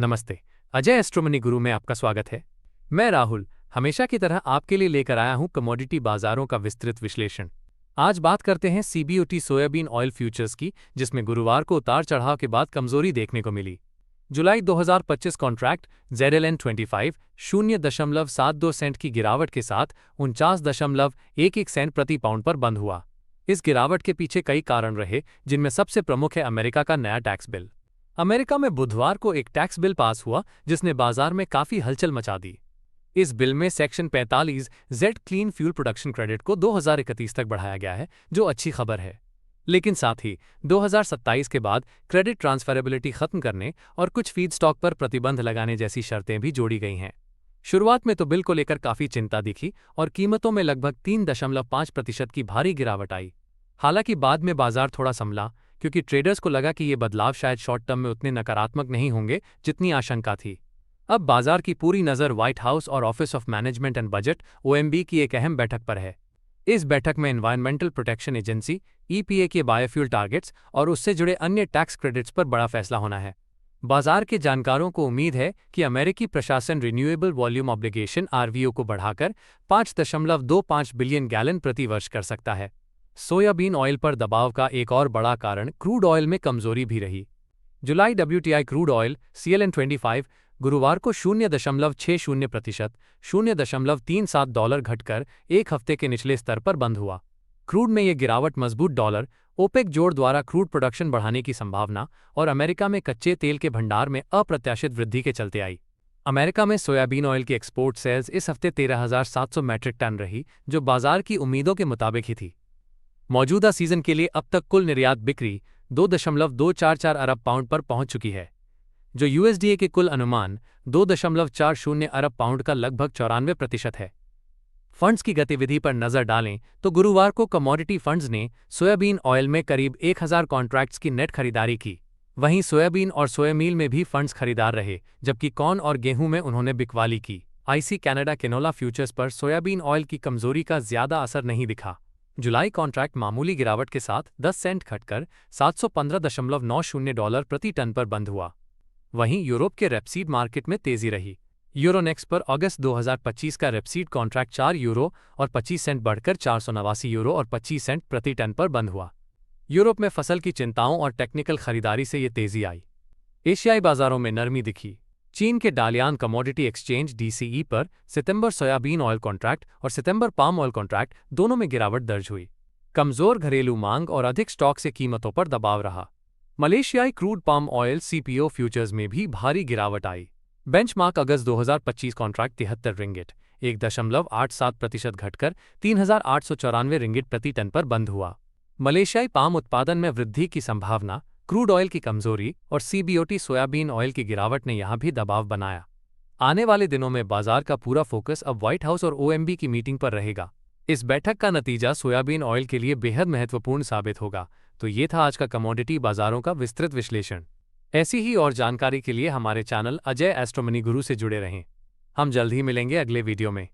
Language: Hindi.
नमस्ते। अजय एस्ट्रोमनी गुरु में आपका स्वागत है। मैं राहुल हमेशा की तरह आपके लिए लेकर आया हूं कमोडिटी बाजारों का विस्तृत विश्लेषण। आज बात करते हैं सीबीओटी सोयाबीन ऑयल फ्यूचर्स की, जिसमें गुरुवार को उतार चढ़ाव के बाद कमजोरी देखने को मिली। जुलाई 2025 कॉन्ट्रैक्ट ZLN25 0.72 सेंट की गिरावट के साथ 49.11 सेंट प्रति पाउंड पर बंद हुआ। इस गिरावट के पीछे कई कारण रहे, जिनमें सबसे प्रमुख है अमेरिका का नया टैक्स बिल। अमेरिका में बुधवार को एक टैक्स बिल पास हुआ जिसने बाजार में काफी हलचल मचा दी। इस बिल में section 45 Z clean fuel production credit को 2031 तक बढ़ाया गया है, जो अच्छी खबर है। लेकिन साथ ही 2027 के बाद क्रेडिट ट्रांसफरेबिलिटी खत्म करने और कुछ फीड स्टॉक पर प्रतिबंध लगाने जैसी शर्तें भी जोड़ी गई हैं। शुरुआत में तो बिल को लेकर काफी चिंता दिखी और कीमतों में लगभग 3.5% की भारी गिरावट आई। हालांकि बाद में बाजार थोड़ा संभला, क्योंकि ट्रेडर्स को लगा कि ये बदलाव शायद शॉर्ट टर्म में उतने नकारात्मक नहीं होंगे जितनी आशंका थी। अब बाजार की पूरी नज़र व्हाइट हाउस और office of management and budget OMB की एक अहम बैठक पर है। इस बैठक में एनवायरमेंटल प्रोटेक्शन एजेंसी EPA के बायोफ्यूल टारगेट्स और उससे जुड़े अन्य टैक्स क्रेडिट्स पर बड़ा फैसला होना है। बाजार के जानकारों को उम्मीद है कि अमेरिकी प्रशासन रिन्यूएबल वॉल्यूम ऑब्लिगेशन RVO को बढ़ाकर 5.25 बिलियन गैलन प्रति वर्ष कर सकता है। सोयाबीन ऑयल पर दबाव का एक और बड़ा कारण क्रूड ऑयल में कमजोरी भी रही। जुलाई WTI क्रूड ऑयल CLN25 गुरुवार को 0.60% $0.37 घटकर एक हफ्ते के निचले स्तर पर बंद हुआ। क्रूड में यह गिरावट मजबूत डॉलर, ओपेक जोड़ द्वारा क्रूड प्रोडक्शन बढ़ाने की संभावना और अमेरिका में कच्चे तेल के भंडार में अप्रत्याशित वृद्धि के चलते आई। अमेरिका में सोयाबीन ऑयल की एक्सपोर्ट सेल्स इस हफ्ते 13,700 मैट्रिक टन रही, जो बाजार की उम्मीदों के मुताबिक ही थी। मौजूदा सीजन के लिए अब तक कुल निर्यात बिक्री 2.244 अरब पाउंड पर पहुंच चुकी है, जो USDA के कुल अनुमान 2.40 अरब पाउंड का लगभग 94% है। फंड्स की गतिविधि पर नजर डालें तो गुरुवार को कमोडिटी फंड्स ने सोयाबीन ऑयल में करीब 1000 कॉन्ट्रैक्ट्स की नेट खरीदारी की। वहीं सोयाबीन और सोयामील में भी फंड्स खरीदार रहे, जबकि कॉर्न और गेहूं में उन्होंने बिकवाली की। IC कैनेडा कैनोला फ्यूचर्स पर सोयाबीन ऑयल की कमजोरी का ज्यादा असर नहीं दिखा। जुलाई कॉन्ट्रैक्ट मामूली गिरावट के साथ 10 सेंट घटकर $715.90 प्रति टन पर बंद हुआ। वहीं यूरोप के रेपसीड मार्केट में तेजी रही। यूरोनेक्स पर अगस्त 2025 का रेपसीड कॉन्ट्रैक्ट 4 यूरो और 25 सेंट बढ़कर 489 यूरो और 25 सेंट प्रति टन पर बंद हुआ। यूरोप में फसल की चिंताओं और टेक्निकल खरीदारी से ये तेजी आई। एशियाई बाजारों में नरमी दिखी। चीन के डालियान कमोडिटी एक्सचेंज DCE पर सितंबर सोयाबीन ऑयल कॉन्ट्रैक्ट और सितंबर पाम ऑयल कॉन्ट्रैक्ट दोनों में गिरावट दर्ज हुई। कमजोर घरेलू मांग और अधिक स्टॉक से कीमतों पर दबाव रहा। मलेशियाई crude palm oil CPO futures में भी भारी गिरावट आई। बेंचमार्क अगस्त 2025 कॉन्ट्रैक्ट 73 रिंगिट 1.87% घटकर 3,894 रिंगिट प्रति टन पर बंद हुआ। मलेशियाई पाम उत्पादन में वृद्धि की संभावना, क्रूड ऑयल की कमजोरी और CBOT सोयाबीन ऑयल की गिरावट ने यहां भी दबाव बनाया। आने वाले दिनों में बाजार का पूरा फोकस अब व्हाइट हाउस और OMB की मीटिंग पर रहेगा। इस बैठक का नतीजा सोयाबीन ऑयल के लिए बेहद महत्वपूर्ण साबित होगा। तो ये था आज का कमोडिटी बाजारों का विस्तृत विश्लेषण। ऐसी ही और जानकारी के लिए हमारे चैनल अजय एस्ट्रोमनी गुरु से जुड़े रहें। हम जल्द ही मिलेंगे अगले वीडियो में।